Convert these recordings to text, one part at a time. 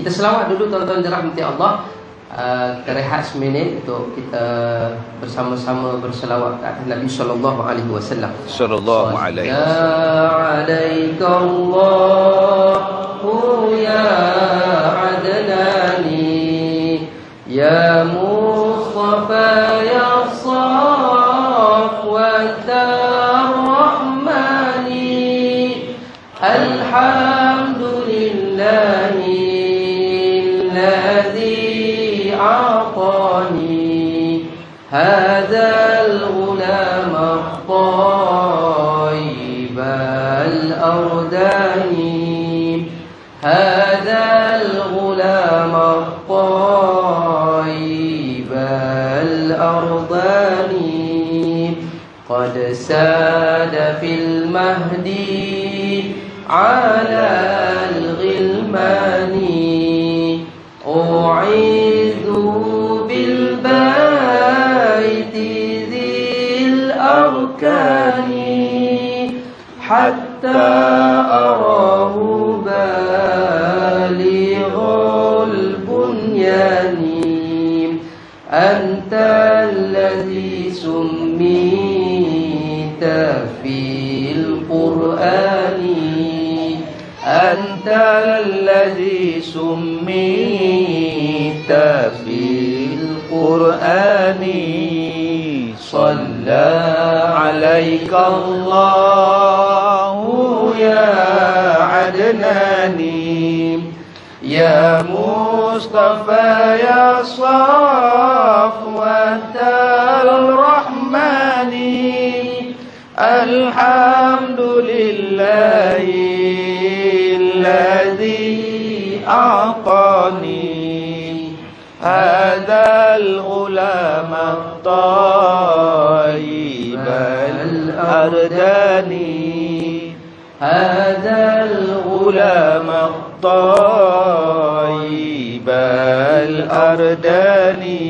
kita selawat dulu tuan-tuan dirahmati Allah. Kita rehat seminit untuk kita bersama-sama berselawat ke atas Nabi sallallahu alaihi wasallam. Sallallahu alaihi Allahu ya adnani ya Mustafa ya Safwat ar-Rahmani alhamdulillahi alladhi a'tani hadzal ghulam at-tayyib al-ardani hadzal ghulam at-tayyib al-ardani qad sada fil mahdi ala al-ghilmani u'idhu bil baiti dhil arkani hatta arahu balighul bunyani anta alladhi summita fil qur'ani anta alladhi summita fil qur'ani salla alaika Allahu ya adnani ya Mustafa ya Safwat al-Rahmani alhamdulillahi alladhi a'tani hadzal ghulam at-tayyib al-ardani hadzal ghulam at-tayyib al-ardani.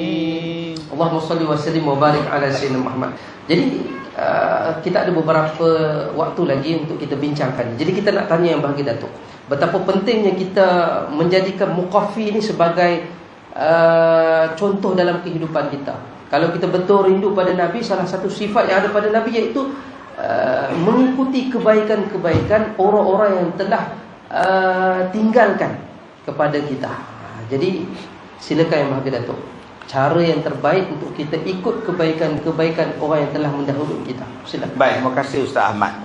Allahumma salli wa sallim wa barik ala sayyidina Muhammad. Jadi kita ada beberapa waktu lagi untuk kita bincangkan. Jadi kita nak tanya yang bahagia Datuk, betapa pentingnya kita menjadikan muqaffi ini sebagai contoh dalam kehidupan kita. Kalau kita betul rindu pada Nabi, salah satu sifat yang ada pada Nabi iaitu mengikuti kebaikan-kebaikan orang-orang yang telah tinggalkan kepada kita. Jadi silakan yang bahagia Datuk, cara yang terbaik untuk kita ikut kebaikan-kebaikan orang yang telah mendahului kita. Silakan. Baik, terima kasih Ustaz Ahmad.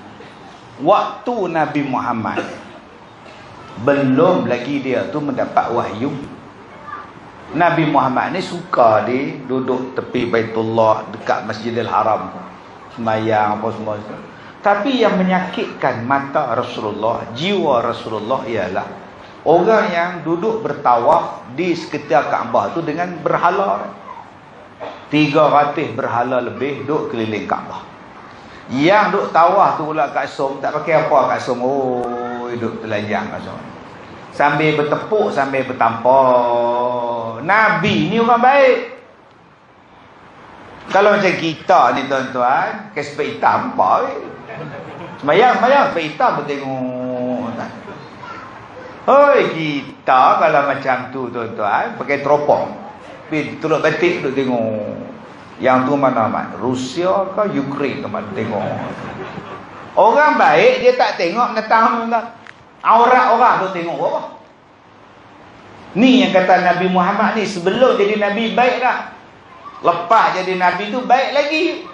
Waktu Nabi Muhammad belum lagi dia tu mendapat wahyu, Nabi Muhammad ni suka dia duduk tepi Baitullah dekat Masjidil Haram, sembahyang apa semua. Tapi yang menyakitkan mata Rasulullah, jiwa Rasulullah ialah orang yang duduk bertawaf di sekitar Kaabah tu dengan berhala. 300 berhala lebih duduk keliling Kaabah. Yang duduk tawaf tu pula kat som, tak pakai apa kat som. Oh, duduk telanjang kat som. Sambil bertepuk, sambil bertampar. Nabi ni orang baik. Kalau macam kita ni tuan-tuan, ke sepek hitam apa? Semayang sepek hitam pun tengok. Hoi, kita kalau macam tu tuan-tuan, pakai teropong, pergi tuluk batik duk tengok. Yang tu mana Mat? Rusia ke Ukraine tu Mat tengok. Orang baik dia tak tengok menentang aurat orang tu tengok apa. Ni yang kata Nabi Muhammad ni sebelum jadi Nabi baik dah. Lepas jadi Nabi tu baik lagi.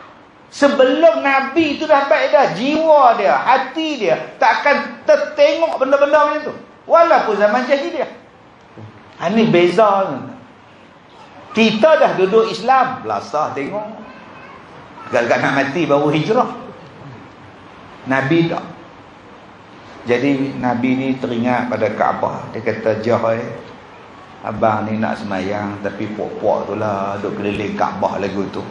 Sebelum Nabi tu dah baik dah. Jiwa dia, hati dia takkan tertengok benda-benda macam tu. Walaupun zaman jahiliah. Ini beza. Kita dah duduk Islam, belasah tengok. Agak-agak nak mati baru hijrah. Nabi tak. Jadi Nabi ni teringat pada Kaabah. Dia kata, Jahai, abang ni nak semayang, tapi puak-puak tu lah duduk keliling Kaabah lagu tu.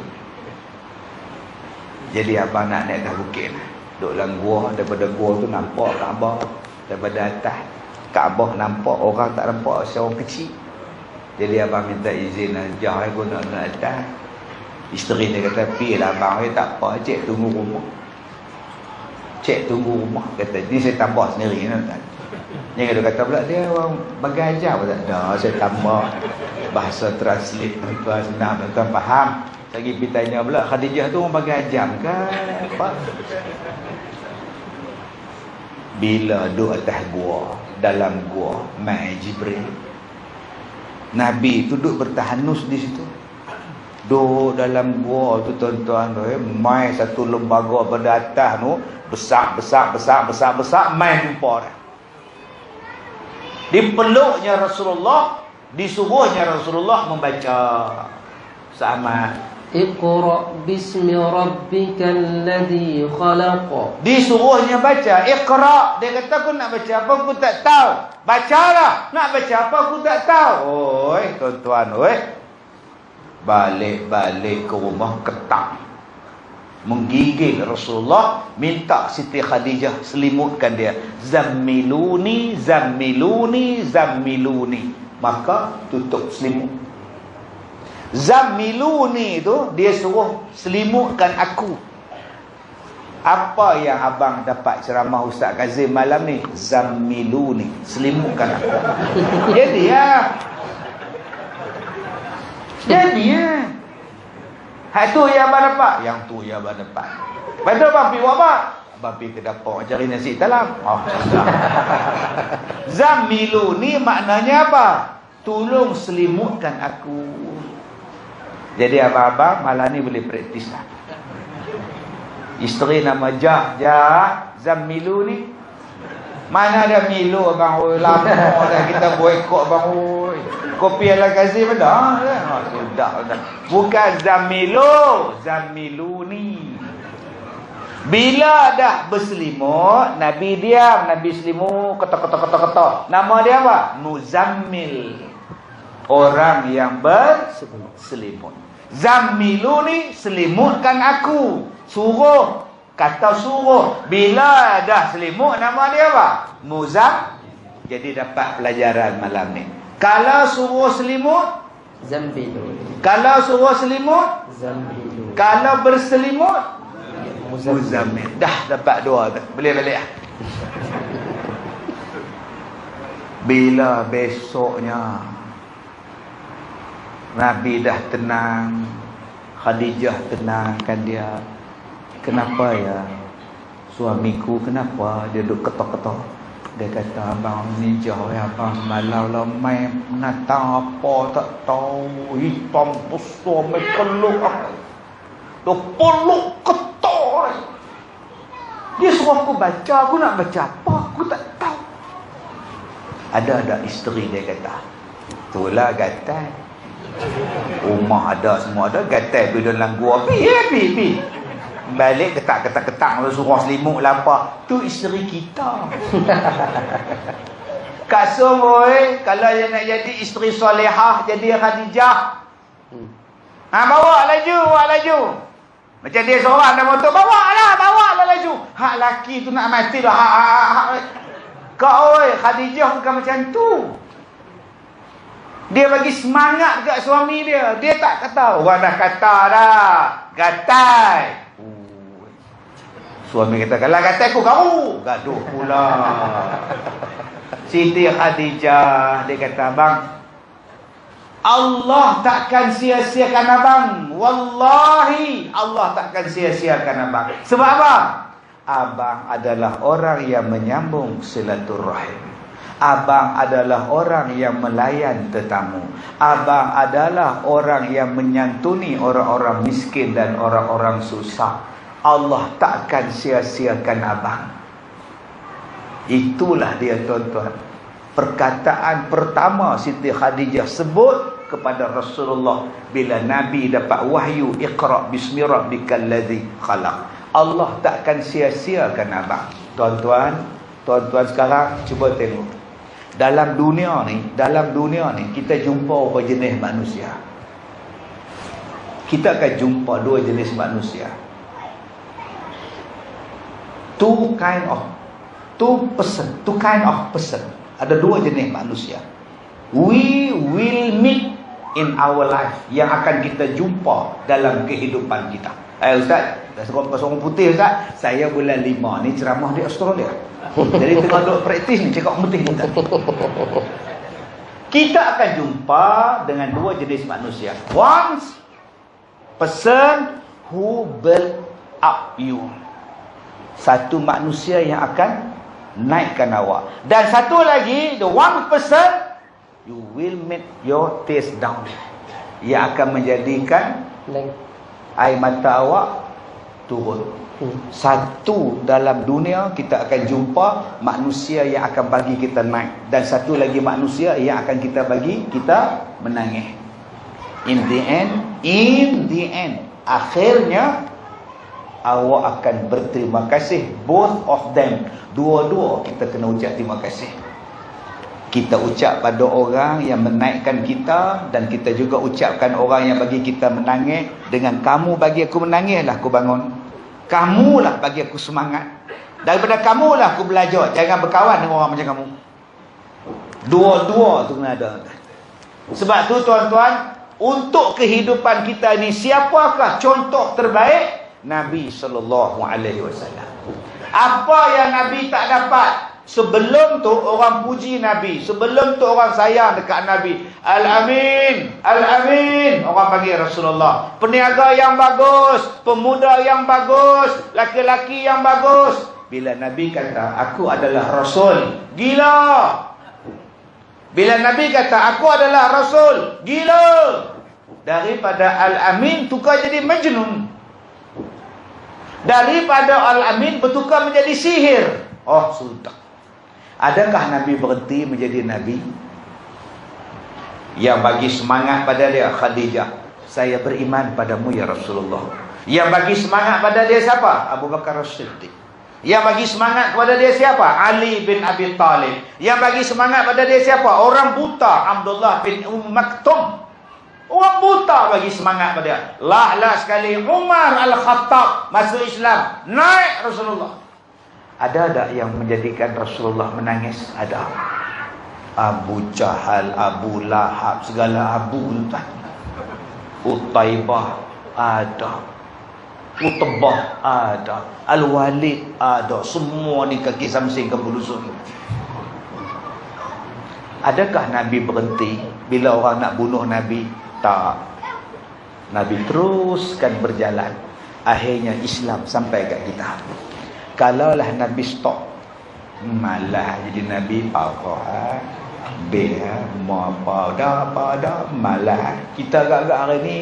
Jadi abang nak naik atas bukit. Duduk dalam gua, daripada gua tu nampak Kaabah. Daripada atas Kaabah nampak orang tak nampak seorang kecil. Jadi abang minta izin Jahai pun nak atas. Isteri dia kata, pergi lah abang, tak apa, cik tunggu rumah. Cik tunggu rumah, kata, ni saya tambah sendiri. Yang dia kata pula dia orang bagai ajar pun tak ada. Saya tambah bahasa translate tuan senang tuan faham. Lagi pergi tanya pula Khadijah tu orang bagai ajar ke apa? Bila duduk atas gua, dalam gua mai Jibril, Nabi tu duduk bertahanus di situ. Duduk dalam gua tu tuan-tuan tu, mai satu lembaga pada atas tu besar, mai jumpa dah. Dipeluknya Rasulullah, disuruhnya Rasulullah membaca sama Iqra bismi rabbikal ladzi khalaq. Disuruhnya baca Iqra. Dia kata aku nak baca apa aku tak tahu. Bacalah. Nak baca apa aku tak tahu. Oi tuan-tuan, oi. Balik-balik ke rumah ketak, menggigil Rasulullah, minta Siti Khadijah selimutkan dia. Zammiluni, zammiluni, zammiluni. Maka tutup selimut. Zammiluni tu dia suruh selimutkan aku. Apa yang abang dapat ceramah Ustaz Kazim malam ni? Zammiluni, selimutkan aku. Jadi ya. Jadi ya. Hak tu yang abang dapat, yang tu yang abang dapat. Betul bang, pergi buat apa? Abang pergi ke dapur cari nasi talam. Oh, Zammiluni maknanya apa? Tolong selimutkan aku. Jadi abang-abang malam ni boleh praktis lah. Isteri nama Jah, Zammiluni. Mana ada Milo abang, oi lama dah kita boikot abang, oi. Kopi ala Kazim dah. Sudah dah. Bukan Zammilo, Zammiluni. Bila dah berselimut, Nabi diam, Nabi selimut, kata. Nama dia apa? Muzammil. Orang yang berselimut. Zammiluni, selimutkan aku. Suruh, kata suruh. Bila dah selimut, nama dia apa? Muzam. Jadi dapat pelajaran malam ni. Kalau suruh selimut, Zammiluni. kalau suruh selimut, Zammiluni. kalau berselimut, Muzammil. Muzammil. Dah dapat dua tu. Boleh balik lah. Bila besoknya Nabi dah tenang, Khadijah tenangkan dia. Kenapa ya suamiku, kenapa dia duduk ketok-ketok? Dia kata, abang ni jauh ya abang, malau lah main nata apa tak tahu, hitam besar main peluk aku. Dia peluk ketok. Dia suruh aku baca, aku nak baca apa aku tak tahu. Ada isteri dia kata, itulah gatal. Rumah ada, semua ada, gatal pergi dalam gua. Pi. Balik ketak suruh selimut lah apa. Tu isteri kita. Kak Somoy, kalau dia nak jadi isteri solehah, jadi Khadijah. Bawa laju. Macam dia seorang dah motor, bawa lah laju. Hak laki tu nak mati lah. Kau oi, Khadijah bukan macam tu. Dia bagi semangat dekat suami dia. Dia tak kata. Orang dah kata dah. Gatai. Suami kata, kalau gatai aku kau. Gaduh pula. Siti Khadijah. Dia kata, abang, Allah takkan sia-siakan abang. Wallahi, Allah takkan sia-siakan abang. Sebab apa? Abang adalah orang yang menyambung silaturahim. Abang adalah orang yang melayan tetamu. Abang adalah orang yang menyantuni orang-orang miskin dan orang-orang susah. Allah takkan sia-siakan abang. Itulah dia tuan-tuan. Perkataan pertama Siti Khadijah sebut kepada Rasulullah bila Nabi dapat wahyu, Iqra bismi rabbikal ladzi khalaq. Allah takkan sia-siakan abang. Tuan-tuan sekarang cuba tengok. Dalam dunia ni kita jumpa berapa jenis manusia. Kita akan jumpa dua jenis manusia. Two kind of person. Ada dua jenis manusia. We will meet in our life, yang akan kita jumpa dalam kehidupan kita. Ustaz, Seorang putih Ustaz, saya bulan 5 ni ceramah di Australia. Jadi tengah duk praktis ni cakap putih Ustaz. Kita akan jumpa dengan dua jenis manusia. One person who build up you. Satu manusia yang akan naikkan awak. Dan satu lagi, the one person you will make your taste down. Ia akan menjadikan air mata awak turun. Satu dalam dunia kita akan jumpa manusia yang akan bagi kita naik, dan satu lagi manusia yang akan kita bagi kita menangis. In the end, akhirnya awak akan berterima kasih. Both of them, dua-dua kita kena ucap terima kasih. Kita ucap pada orang yang menaikkan kita, dan kita juga ucapkan orang yang bagi kita menangis. Dengan kamu bagi aku menangis lah aku bangun. Kamulah bagi aku semangat. Daripada kamulah aku belajar. Jangan berkawan dengan orang macam kamu. Dua-dua tu kena ada. Sebab tu tuan-tuan, untuk kehidupan kita ni, siapakah contoh terbaik? Nabi SAW. Apa yang Nabi tak dapat, sebelum tu orang puji Nabi, sebelum tu orang sayang dekat Nabi. Al-Amin, Al-Amin, orang panggil Rasulullah. Peniaga yang bagus, pemuda yang bagus, laki-laki yang bagus. Bila Nabi kata aku adalah Rasul, gila. Bila Nabi kata aku adalah Rasul, gila. Daripada Al-Amin tukar jadi Majnun. Daripada Al-Amin bertukar menjadi sihir. Oh, sudah. Adakah Nabi berhenti menjadi Nabi? Yang bagi semangat pada dia Khadijah, saya beriman padamu ya Rasulullah. Yang bagi semangat pada dia siapa? Abu Bakar As-Siddiq. Yang bagi semangat kepada dia siapa? Ali bin Abi Talib. Yang bagi semangat pada dia siapa? Orang buta, Abdullah bin Maktum. Orang buta bagi semangat pada dia. Lah sekali Umar Al-Khattab masuk Islam, naik Rasulullah. Ada tak yang menjadikan Rasulullah menangis? Ada. Abu Jahal, Abu Lahab, segala Abu tuan. Utaibah ada. Utbah ada. Al-Walid ada. Semua ni kaki samsing ke bulusun. Adakah Nabi berhenti bila orang nak bunuh Nabi? Tak. Nabi teruskan berjalan. Akhirnya Islam sampai kat kita. Kalaulah Nabi stop, malah jadi Nabi apa dah malah kita agak-agak hari ni.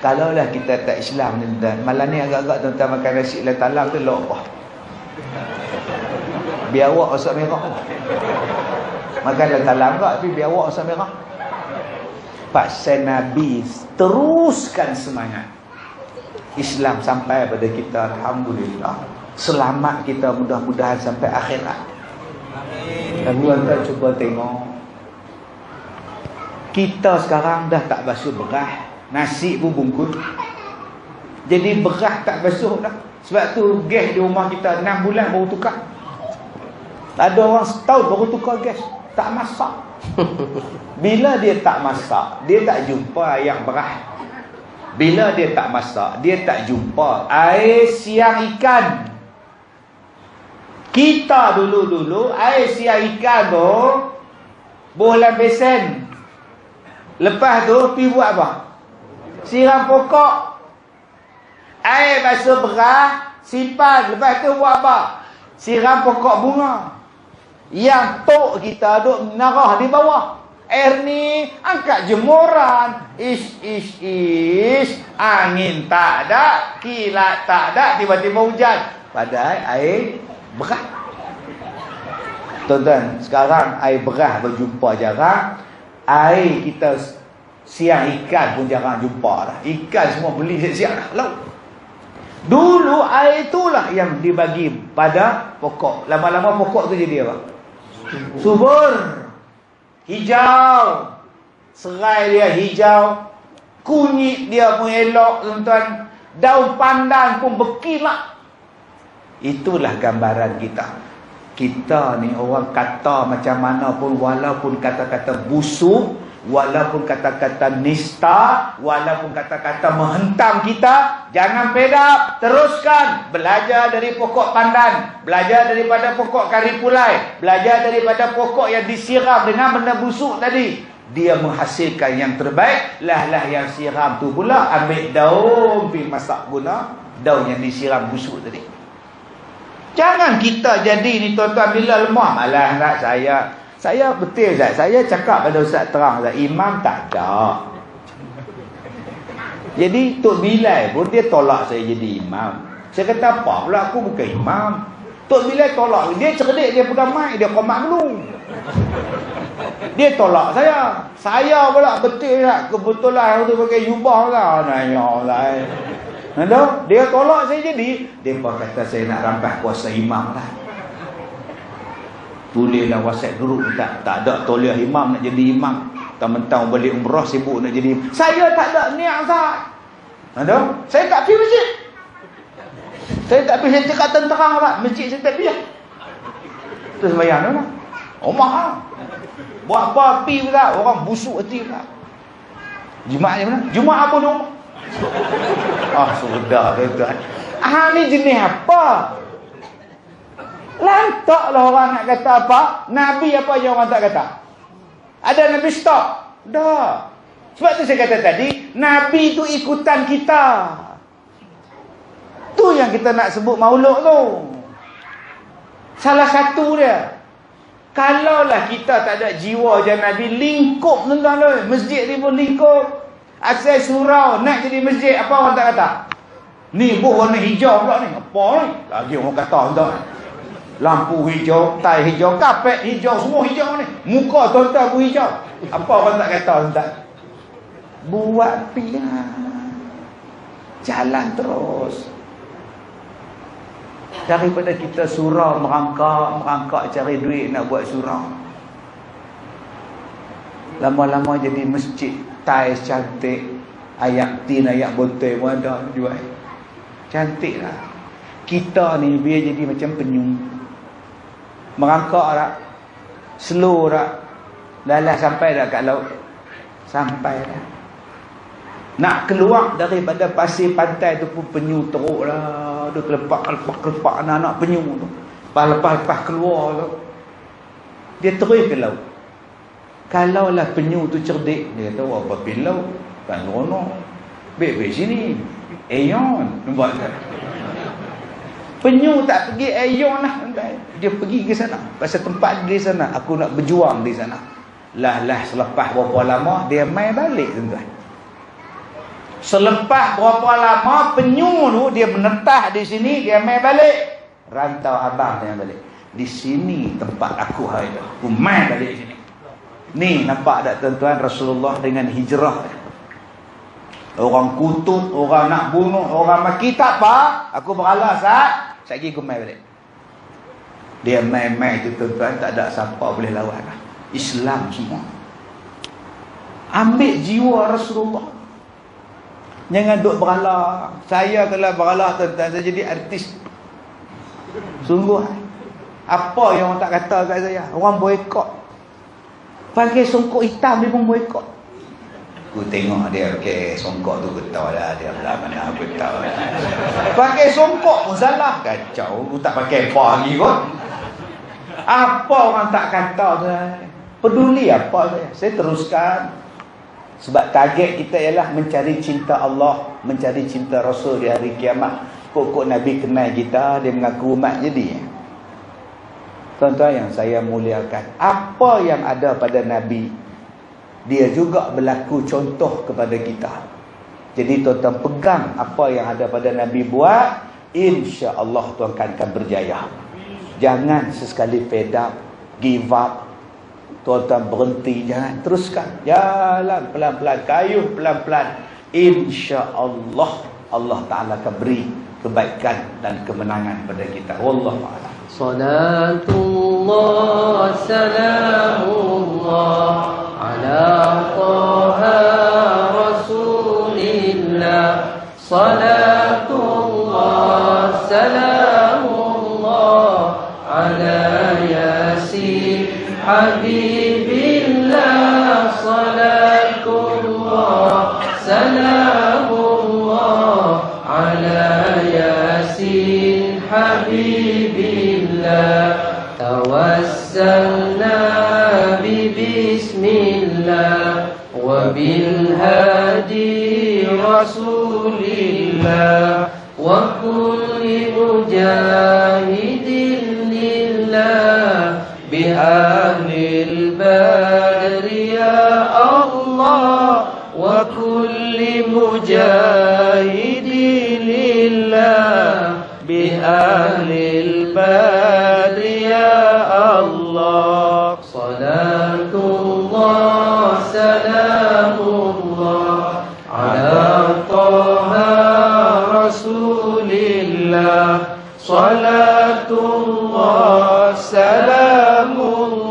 Kalaulah kita tak Islam dan malam ni agak-agak tuan-tuan makan nasi lah talam tu lok apa. Biar awak asap merah. Makan lah talam tak, tapi biar awak asap merah. Pasal Nabi teruskan semangat. Islam sampai pada kita, alhamdulillah. Selamat kita mudah-mudahan sampai akhirat. Dan tuan-tuan cuba tengok, kita sekarang dah tak basuh beras, nasi pun bungkus. Jadi beras tak basuh dah. Sebab tu gas di rumah kita 6 bulan baru tukar. Ada orang setahun baru tukar gas. Tak masak. Bila dia tak masak, dia tak jumpa yang beras. Bila dia tak masak, dia tak jumpa air siang ikan. Kita dulu-dulu air siang ikan tu bohlam besen. Lepas tu pergi buat apa? Siram pokok. Air basuh beras simpan. Lepas tu buat apa? Siram pokok bunga. Yang tok kita duk menarah di bawah. Air ni angkat jemuran. Ish. Angin tak ada, kilat tak ada, tiba-tiba hujan. Padahal air beras. Tuan-tuan, sekarang air beras berjumpa jarang. Air kita siang ikan pun jarang jumpa dah. Ikan semua beli siang dah laut. Dulu air itulah yang dibagi pada pokok. Lama-lama pokok tu jadi apa? Subur, hijau, serai dia hijau, kunyit dia pun elok tuan-tuan, daun pandan pun berkilat. Itulah gambaran kita. Kita ni orang kata macam mana pun, walaupun kata-kata busuk, Walaupun kata-kata nista, walaupun kata-kata menghentam kita, jangan fed up, teruskan. Belajar dari pokok pandan, belajar daripada pokok karipulai, belajar daripada pokok yang disiram dengan benda busuk tadi. Dia menghasilkan yang terbaik. Lah yang siram tu pula ambil daun pergi masak guna, daun yang disiram busuk tadi. Jangan kita jadi ni tuan-tuan, bila lemah, malah nak saya betul Ustaz, saya cakap pada Ustaz terang Ustaz, imam tak ada. Jadi Tok Bilal pun dia tolak saya jadi imam. Saya kata apa pula, aku bukan imam. Tok Bilal tolak, dia cerdik, dia pegang mic, dia komat dulu. Dia tolak saya. Saya pula betul Ustaz, kebetulan tu pakai jubah lah. Nanya lah. Nampak? Dia tolak saya jadi. Depa kata saya nak rampas kuasa imam lah. Tulislah WhatsApp group, tak ada toleh imam nak jadi imam. Mentang-mentang balik umrah sibuk nak jadi imam. Saya tak ada niat Ustaz. Nampak? Saya tak pergi masjid. Saya tak pergi, saya cakap terang lah. Masjid saya tak pergi. Tu sembahyang lah. Oh mahal. Buat apa api pula, orang busuk hati pula. Jumaat je mana? Jumaat apa ni? Sudah tuan-tuan. Ni jenis apa? Lantaklah orang nak kata apa? Nabi apa je orang tak kata? Ada Nabi stop? Dah. Sebab tu saya kata tadi, Nabi tu ikutan kita. Tu yang kita nak sebut maulud tu. Salah satu dia. Kalaulah kita tak ada jiwa macam Nabi, lingkup tuan-tuan tu. Masjid ni pun lingkup. Asal surau nak jadi masjid, apa orang tak kata? Ni buh warna hijau pula ni. Apa ni? Lagi orang kata tuan-tuan. Lampu hijau, tai hijau, kapet hijau, semua hijau ni. Muka tuan-tuan pun hijau. Apa orang tak kata tuan-tuan? Buat pilihan. Jalan terus. Daripada kita surau merangkak cari duit nak buat surau. Lama-lama jadi masjid, tais cantik, ayak tin, ayak botol pun ada jual. Cantik lah. Kita ni biar jadi macam penyu. Merangkak tak? Slow tak? Lalah sampai dah kat laut? Sampai dah. Nak keluar daripada pasir pantai tu pun penyu teruk lah. Dia kelepak anak-anak penyu tu. Lepas keluar tu, dia terus ke laut. Kalaulah penyu tu cerdik, dia tahu apa pilau kan rono. Baik sini. Ayon. Nampak tak? Penyu tak pergi ayon lah. Dia pergi ke sana. Pasal tempat di sana, aku nak berjuang di sana. Lah selepas berapa lama dia mai balik tuan-tuan. Selepas berapa lama penyu tu dia menetah di sini, dia mai balik. Rantau abang dia balik. Di sini tempat aku hari tu. Aku mai balik sini. Ni nampak tak tuan-tuan, Rasulullah dengan hijrah. Orang kutub, orang nak bunuh, orang maki, tak apa. Aku beralas Sat. Sekejap aku mai balik. Dia mai tu tuan-tuan, tak ada siapa boleh lawan lah. Islam semua. Ambil jiwa Rasulullah. Jangan duk beralah. Saya kalau beralah tuan-tuan, saya jadi artis. Sungguh. Apa yang orang tak kata kat saya? Orang boikot. Pakai songkok hitam dia pun boikot. Aku tengok dia pakai songkok tu, aku tahu lah dia belah mana, aku tahu lah. Pakai songkok pun salah. Kacau. Aku tak pakai apa lagi kot. Apa orang tak kata tu? Peduli apa saya? Saya teruskan. Sebab target kita ialah mencari cinta Allah, mencari cinta Rasul di hari kiamat. Kok Nabi kenal kita, dia mengaku umat jadi. Tuan-tuan yang saya muliakan, apa yang ada pada Nabi, dia juga berlaku contoh kepada kita. Jadi tuan-tuan pegang apa yang ada pada Nabi buat, insya-Allah tuan akan berjaya. Jangan sesekali fed up, give up. Tuan-tuan berhenti, jangan, teruskan. Jalan pelan-pelan, kayuh pelan-pelan. Insya-Allah Allah Taala akan beri kebaikan dan kemenangan pada kita. Wallahu a'lam. Salatullah salamullah ala taha rasulillah. Salatullah salamullah ala yasin Habibillah, salatullah, salamullah ala Yasin Habibillah. Tawassalna bi bismillah wa bil hadi rasulillah wa kulli mujahidin lillah bi ahlil badri ya Allah wa kulli mujahidin lillah bi ahlil badri ya Allah. Salatullah, salamullah ala Taha Rasulillah. Salatullah, salamullah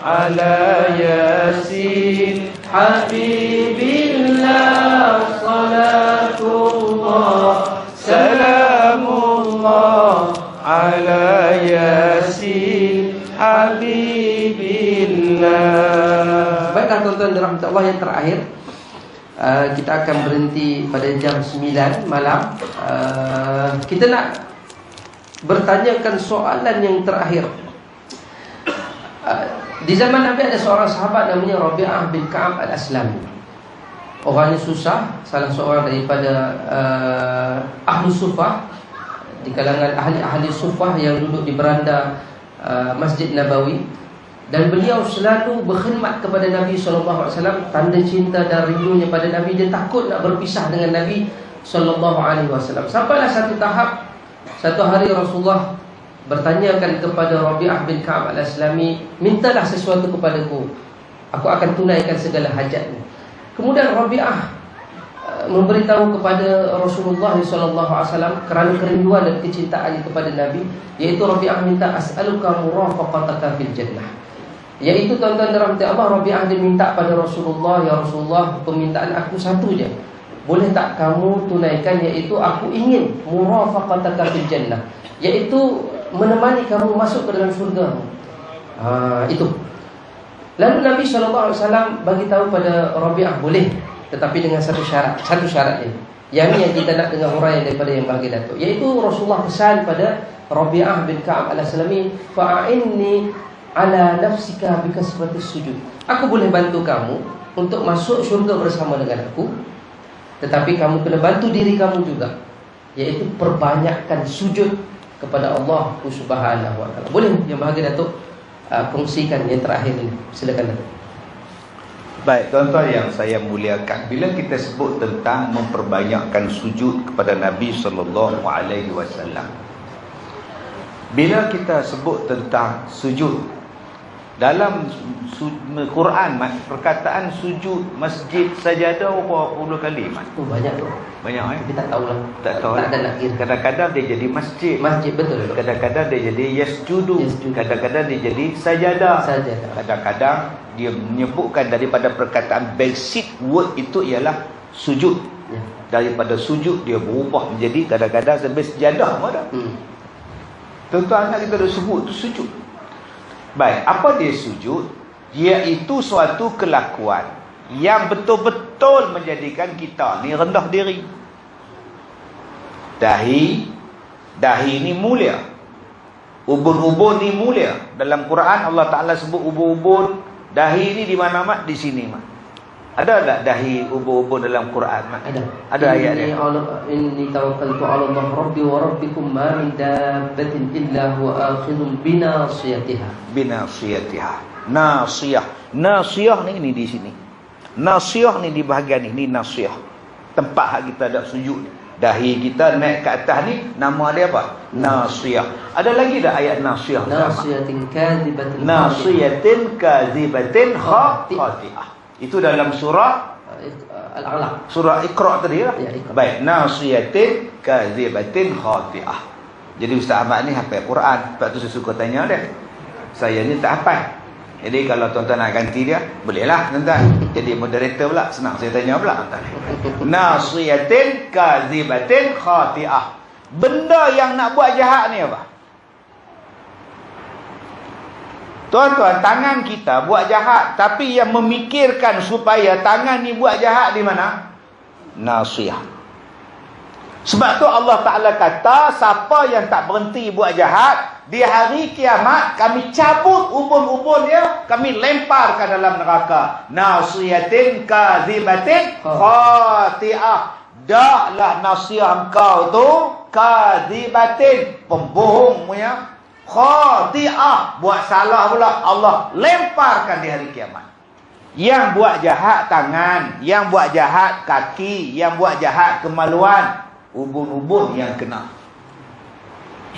ala Yasin Habibillah. Salatullah, salamullah ala Yasin Habibillah. Baiklah tuan-tuan dirahmati Allah, yang terakhir kita akan berhenti pada jam 9 malam. Kita nak bertanyakan soalan yang terakhir. Di zaman Nabi ada seorang sahabat namanya Rabi'ah bin Ka'ab al-Aslami. Orangnya susah, salah seorang daripada ahli sufah, di kalangan ahli-ahli sufah yang duduk di beranda Masjid Nabawi. Dan beliau selalu berkhidmat kepada Nabi SAW. Tanda cinta dan rindunya pada Nabi. Dia takut nak berpisah dengan Nabi SAW. Sampailah satu tahap, satu hari Rasulullah bertanyakan kepada Rabi'ah bin Ka'ab al-Aslami, mintalah sesuatu kepadaku, aku akan tunaikan segala hajatmu. Kemudian Rabi'ah memberitahu kepada Rasulullah SAW kerana kerinduan dan kecintaannya kepada Nabi, iaitu Rabi'ah minta, as'aluka murafaqataka fil jannah. Iaitu tuan-tuan dirahmati Allah, Rabi'ah dia minta pada Rasulullah, ya Rasulullah, permintaan aku satu je, boleh tak kamu tunaikan, iaitu aku ingin murafaqataka fil jannah, iaitu menemani kamu masuk ke dalam syurga. Itu. Lalu Nabi SAW bagi tahu pada Rabi'ah, boleh, tetapi dengan satu syarat. Satu syarat ini, yang ni yang kita nak dengar huraian daripada yang bagi Datuk, iaitu Rasulullah pesan pada Rabi'ah bin Ka'ab al-Aslami, fa'inni ala nafsika bikasratis sujud. Aku boleh bantu kamu untuk masuk syurga bersama dengan aku, tetapi kamu kena bantu diri kamu juga, iaitu perbanyakkan sujud kepada Allah Subhanahu wa taala. Boleh yang bahagia Datuk kongsikan yang terakhir ini. Silakan Datuk. Baik, tuan-tuan yang saya muliakan, bila kita sebut tentang memperbanyakkan sujud kepada Nabi sallallahu alaihi wasallam, bila kita sebut tentang sujud dalam Quran, perkataan sujud masjid sajadah berapa puluh kali Mat? Banyak tu. Banyak Tapi tak tahulah. Tak tahu. Tak ada nak kira. Kadang-kadang dia jadi masjid. Masjid, betul. Kadang-kadang dia jadi yasjudu. Kadang-kadang dia jadi sajadah. Kadang-kadang dia menyebutkan daripada perkataan basic word itu ialah sujud. Ya. Daripada sujud dia berubah menjadi kadang-kadang sampai sejadah pada. Tuan-tuan nak kita dah sebut tu sujud. Baik, apa dia sujud? Iaitu suatu kelakuan yang betul-betul menjadikan kita ni rendah diri. Dahi ni mulia. Ubun-ubun ni mulia. Dalam Quran Allah Ta'ala sebut ubun-ubun. Dahi ni di mana Mat? Di sini Mat. Ada tak dahi ubun-ubun dalam Quran Mat? Ada ayat dia. Inni tawakkaltu 'ala Allah rabbi wa rabbikum ma min dabbatin illa huwa akhidhun binasiyatiha. Nasiyah ni di sini. Nasiyah ni di bahagian ni nasiyah. Tempat hak kita ada sujud ni. Dahi kita naik ke atas ni, nama dia apa? Nasiyah. Ada lagi tak ayat nasiyah? Nasiyatin kadhibatin khati'ah. Itu dalam surah Al-Alaq. Surah Iqra tadi lah. Ya, Iqra. Baik, nasiyatin kadhibatin khati'ah. Jadi Ustaz Ahmad ni hafal Quran. Sebab tu saya suka tanya dia. Saya ni tak hafal. Jadi kalau tuan-tuan nak ganti dia, bolehlah tuan-tuan. Jadi moderator pula, senang saya tanya pula tuan-tuan. Nasiyatin kadhibatin khati'ah. Benda yang nak buat jahat ni apa? Tuan-tuan, tangan kita buat jahat, tapi yang memikirkan supaya tangan ni buat jahat di mana? Nasiyah. Sebab tu Allah Ta'ala kata, siapa yang tak berhenti buat jahat, di hari kiamat kami cabut ubun-ubun dia, kami lemparkan dalam neraka. Nasiyatin kadhibatin khati'ah. Dahlah nasihat engkau tu kadhibatin, pembohong punya, khati'ah, buat salah pula, Allah lemparkan di hari kiamat. Yang buat jahat tangan, yang buat jahat kaki, yang buat jahat kemaluan, ubun-ubun yang kena.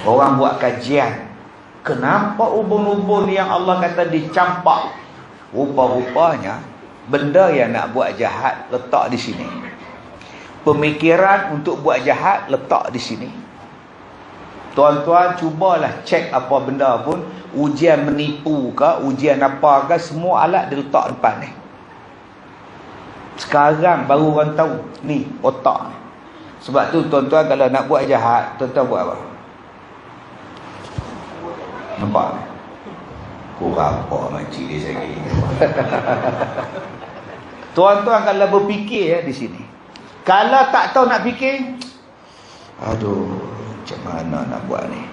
Orang buat kajian, kenapa ubun-ubun yang Allah kata dicampak? Rupa-rupanya benda yang nak buat jahat letak di sini. Pemikiran untuk buat jahat letak di sini. Tuan-tuan, cubalah cek apa benda pun, ujian menipu ke, ujian apa ke, semua alat diletak depan ni. Sekarang baru orang tahu ni otak ni. Sebab tu tuan-tuan, kalau nak buat jahat, tuan-tuan buat apa? Nampak ni? Kurang apa makcik dia lagi. Tuan-tuan kalau berfikir di sini, kalau tak tahu nak fikir, aduh, macam mana nak buat ni?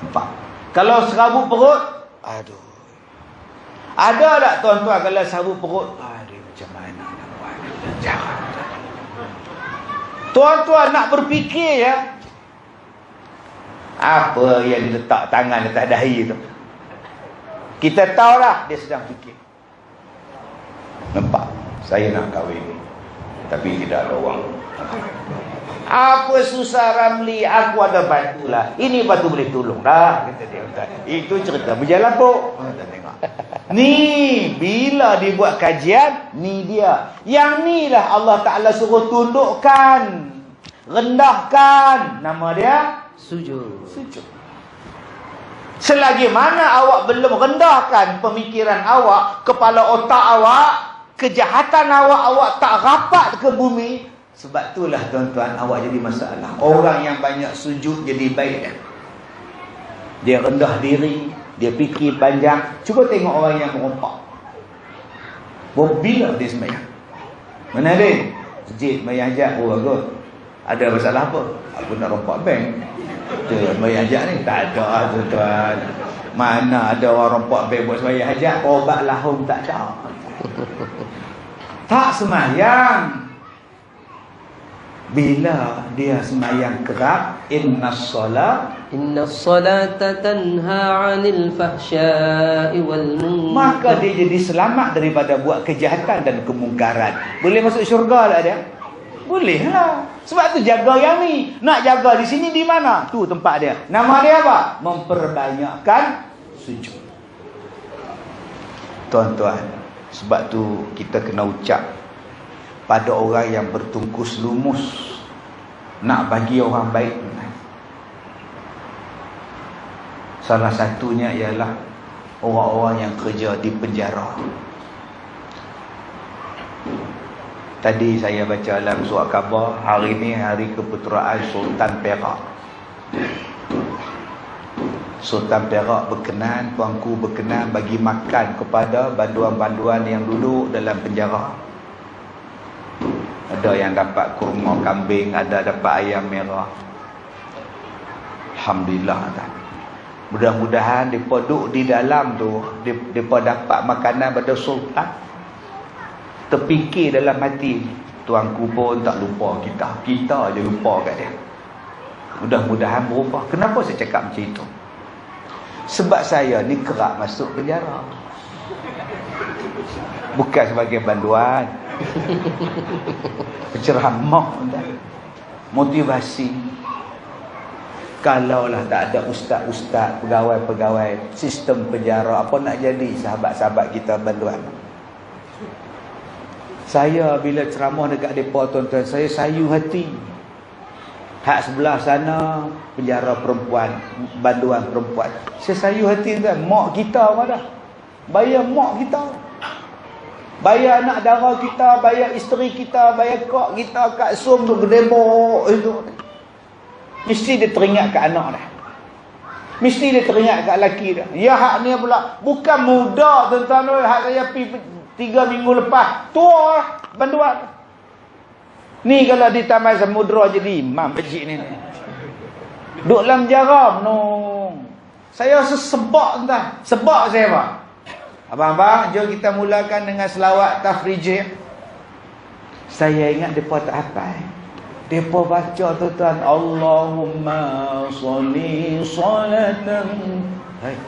Nampak? Kalau serabut perut, aduh. Ada tak tuan-tuan kalau serabut perut? Aduh, macam mana nak buat ni? Jangan. Tuan-tuan nak berfikir ya. Apa yang diletak tangan letak dahi tu? Kita tahu lah dia sedang fikir. Nampak? Saya nak kahwin ni, tapi tidak ada wang. Apa susah Ramli, aku ada batu lah. Ini batu boleh tolong dah, kata dia. Itu cerita berjalan pun. Tengok. Ni bila dibuat kajian, ni dia. Yang ni lah Allah Ta'ala suruh tundukkan, rendahkan. Nama dia Sujud. Sujud. Selagi mana awak belum rendahkan pemikiran awak, kepala otak awak, kejahatan awak tak rapat ke bumi. Sebab itulah tuan-tuan, awak jadi masalah. Orang yang banyak sujud jadi baik. Dia rendah diri, dia fikir panjang. Cuba tengok orang yang merompak. Bila dia sembahyang? Mana dia? Masjid, sembahyang hajat. Oh bagus. Ada masalah apa? Aku nak rompak bank. Dia sembahyang hajat ni? Tak ada tuan-tuan. Mana ada orang rompak bank buat sembahyang hajat? Obat lahum tak ada. Tak sembahyang. Bila dia sembahyang kerap, innas salata tanha 'anil fahsya'i wal munkar, maka dia jadi selamat daripada buat kejahatan dan kemungkaran. Boleh masuk syurga tak dia? Boleh lah. Sebab tu jaga yang ni. Nak jaga di sini di mana? Tu tempat dia. Nama dia apa? Memperbanyakkan sujud. Tuan-tuan, sebab tu kita kena ucap pada orang yang bertungkus lumus nak bagi orang baik. Salah satunya ialah orang-orang yang kerja di penjara. Tadi saya baca dalam surat khabar, hari ini hari keputeraan Sultan Perak. Sultan Perak berkenan, tuanku berkenan bagi makan kepada banduan-banduan yang duduk dalam penjara. Ada yang dapat kurma kambing, ada dapat ayam merah. Alhamdulillah. Mudah-mudahan mereka duduk di dalam tu, mereka dapat makanan pada sultan. Terfikir dalam hati, tuanku pun tak lupa kita. Kita je lupa kat dia. Mudah-mudahan berubah. Kenapa saya cakap macam itu? Sebab saya ni kerap masuk penjara. Bukan sebagai banduan, penceramah, motivasi. Kalaulah tak ada ustaz-ustaz, pegawai-pegawai sistem penjara, apa nak jadi sahabat-sahabat kita banduan? Saya bila ceramah dekat depa tuan-tuan, saya sayu hati. Hak sebelah sana penjara perempuan, banduan perempuan. Saya sayu hati tuan, mak kita mana? Bayar mak kita. Bayar anak dara kita, bayar isteri kita, bayar kak kita kat Som tu gedebok itu. Mesti dia teringat kat anak dah. Mesti dia teringat kat lelaki dia. Ya hak ni pula bukan muda tuan-tuan, hak saya pergi 3 minggu lepas tua banduan. Ni kalau di Taman Samudra jadi imam masjid ni. Duk dalam penjara menung. Saya rasa sebab tuan. Sebab saya apa? Abang-abang, jom kita mulakan dengan selawat tafrijih. Saya ingat depa tak hafal. Depa baca tuan, Allahumma sholli sholatan. Hai.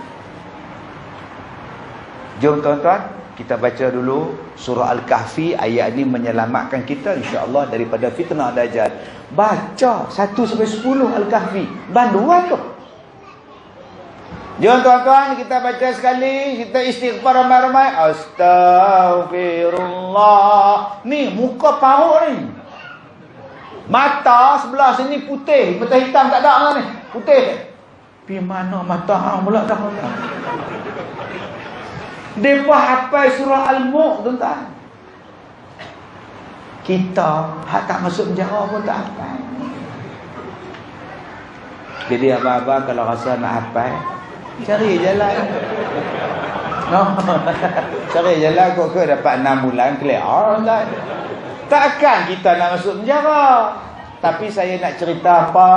Jom tuan-tuan, kita baca dulu surah Al-Kahfi. Ayat ni menyelamatkan kita insya-Allah daripada fitnah dajjal. Baca 1 sampai 10 Al-Kahfi. Banduan tu. Jom tuan-tuan, kita baca sekali. Kita istighfar ramai-ramai. Astaghfirullah. Ni muka paruk ni. Mata sebelah sini putih. Mata hitam tak ada lah ni. Putih. Pergi mana mata hang pula dah. Mereka hafal surah Al-Mulk tuan-tuan. Kita hak tak masuk penjara pun tak hafal. Jadi abang-abang kalau rasa nak hafal, cari jalan. No. Cari jalan kok dapat 6 bulan clear lah. Takkan kita nak masuk penjara. Tapi saya nak cerita apa?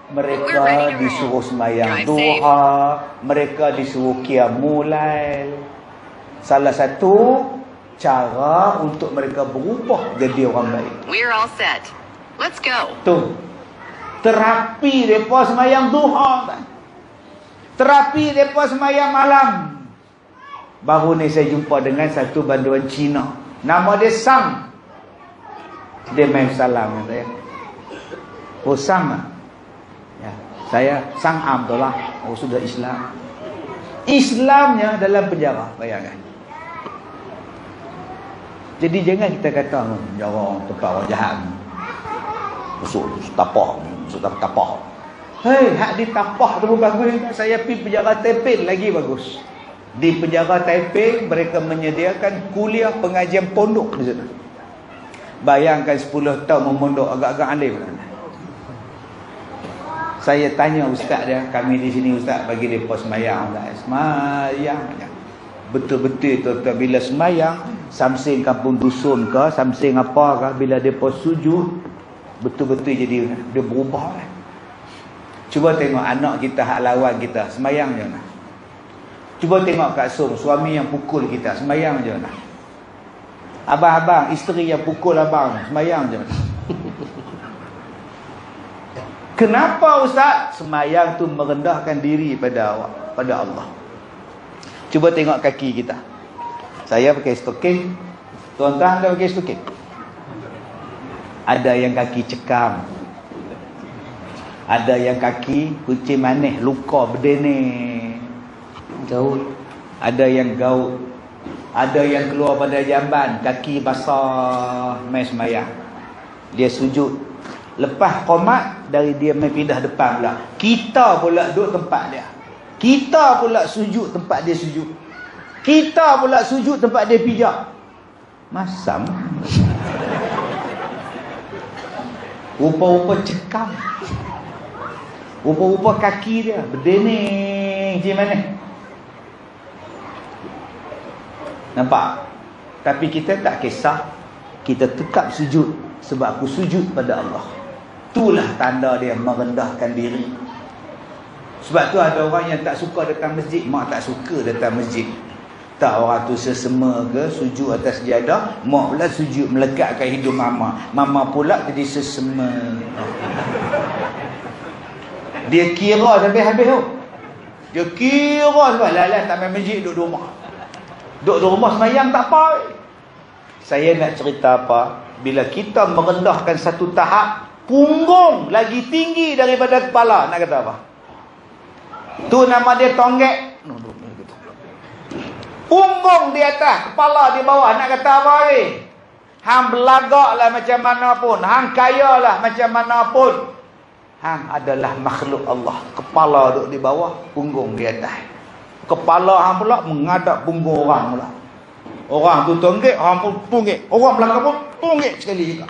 Mereka disuruh sembahyang duha, mereka disuruh qiyamul lail. Salah satu cara untuk mereka berubah jadi orang baik. We're all set. Let's go. Tu. Terapi depa sembahyang duha. Terapi depa sembahyang malam. Baru ni saya jumpa dengan satu banduan Cina. Nama dia Sang. Dia main salam dengan saya. Oh Sang. Ya, saya Sang Am tu lah. Oh sudah Islam. Islamnya dalam penjara, bayangkan. Jadi jangan kita kata penjara tempat orang jahat. Masuk tapak. Hei, hak di tapak tu bagus. Saya pergi penjara Taipei lagi bagus. Di penjara Taipei mereka menyediakan kuliah pengajian pondok di sana. Bayangkan 10 tahun memondok, agak-agak alim. Saya tanya ustaz dia, kami di sini ustaz bagi depa sembahyang. Sembahyang. Betul-betul tuan-tuan, bila sembahyang, samsing kampung dusun ke, samsing apa ke, bila depa sujud, betul-betul jadi dia berubah. Cuba tengok anak kita hak lawan kita, sembahyang je nah. Cuba tengok Kak Som, suami yang pukul kita, sembahyang je nah. Abang-abang, isteri yang pukul abang, sembahyang je nah. Kenapa ustaz? Sembahyang tu merendahkan diri pada Allah. Cuba tengok kaki kita. Saya pakai stocking, tuan-tuan ada pakai stocking? Ada yang kaki cekam, ada yang kaki kucing manis, luka berdenih, gaul. Ada yang gaul, ada yang keluar pada jamban, kaki basah, main sembahyang. Dia sujud. Lepas qomat, dari dia main pindah depan pula. Kita pula duduk tempat dia. Kita pula sujud tempat dia sujud. Kita pula sujud tempat dia pijak. Masam. Rupa-rupa cekam. Rupa-rupa kaki dia berdening macam mana. Nampak? Tapi kita tak kisah. Kita tetap sujud. Sebab aku sujud pada Allah. Itulah tanda dia merendahkan diri. Sebab tu ada orang yang tak suka datang masjid. Mak tak suka datang masjid. Tak, orang tu sesema ke sujud atas sejadah, mak pula sujud melekatkan hidung mama. Mama pula jadi sesema. Dia kira sampai habis tu. Dia kira sampai lalas tak main masjid, duduk rumah. Duduk rumah semayang tak apa. Saya nak cerita apa? Bila kita merendahkan satu tahap, punggung lagi tinggi daripada kepala. Nak kata apa? Tu nama dia tonggek. Punggung di atas, kepala di bawah. Nak kata apa ni? Hang belagak lah macam mana pun, hang kaya lah macam mana pun, hang adalah makhluk Allah. Kepala duduk di bawah, punggung di atas. Kepala hang pula menghadap punggung orang pula. Orang tu tonggek, orang pun punggik. Orang belakang pun punggik sekali juga.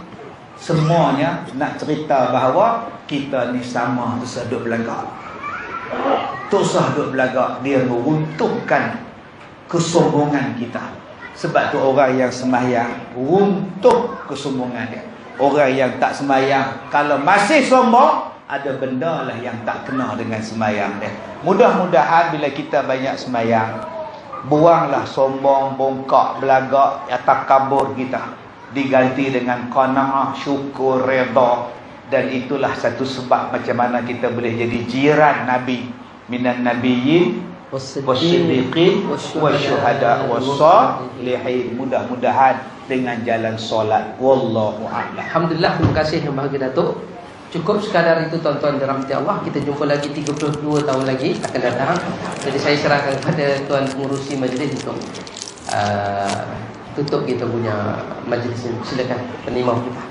Semuanya nak cerita bahawa kita ni sama tersedut belangkak. Tosah duk belagak, dia meruntuhkan kesombongan kita. Sebab tu orang yang sembahyang runtuh kesombongan dia. Orang yang tak sembahyang, kalau masih sombong, ada benda lah yang tak kena dengan sembahyang dia. Mudah-mudahan bila kita banyak sembahyang, buanglah sombong, bongkak, belagak, takabur kita, diganti dengan qanaah, syukur, redha. Dan itulah satu sebab macam mana kita boleh jadi jiran Nabi, minan nabiyyin was-siddiqin wasyuhada was-salihin. Mudah-mudahan dengan jalan solat. Wallahu a'lam. Alhamdulillah, terima kasih yang bahagia Datuk. Cukup sekadar itu tuan-tuan dirahmati Allah. Kita jumpa lagi 32 tahun lagi akan datang. Jadi saya serahkan kepada tuan pengurusi majlis untuk tutup kita punya majlis ini. Silakan penerima kita.